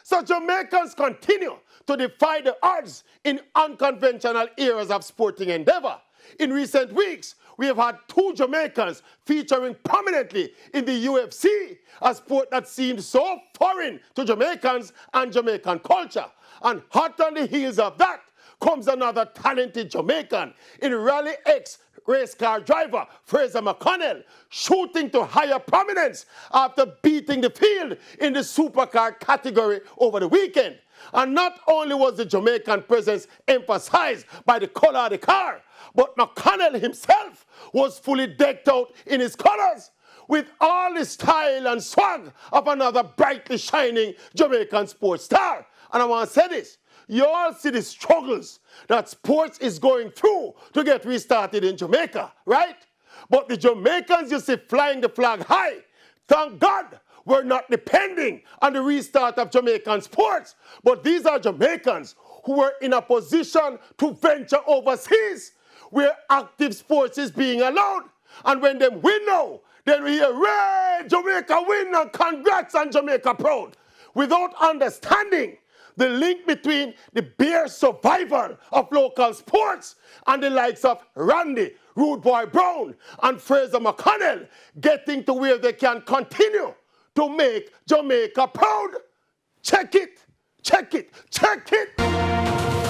So Jamaicans continue to defy the odds in unconventional areas of sporting endeavor. In recent weeks, we have had 2 Jamaicans featuring prominently in the UFC, a sport that seems so foreign to Jamaicans and Jamaican culture. And hot on the heels of that comes another talented Jamaican in Rally X race car driver Fraser McConell, shooting to higher prominence after beating the field in the supercar category over the weekend. And not only was the Jamaican presence emphasized by the color of the car, but McConell himself was fully decked out in his colors, with all the style and swag of another brightly shining Jamaican sports star. And I want to say this, you all see the struggles that sports is going through to get restarted in Jamaica, right? But the Jamaicans you see flying the flag high, thank God we're not depending on the restart of Jamaican sports, but these are Jamaicans who were in a position to venture overseas where active sports is being allowed. And when them win now, then we hear, "Hooray, Jamaica win and congrats on Jamaica proud," without understanding the link between the bare survival of local sports and the likes of Randy, Rude Boy Brown, and Fraser McConell getting to where they can continue to make Jamaica proud. Check it, check it, check it.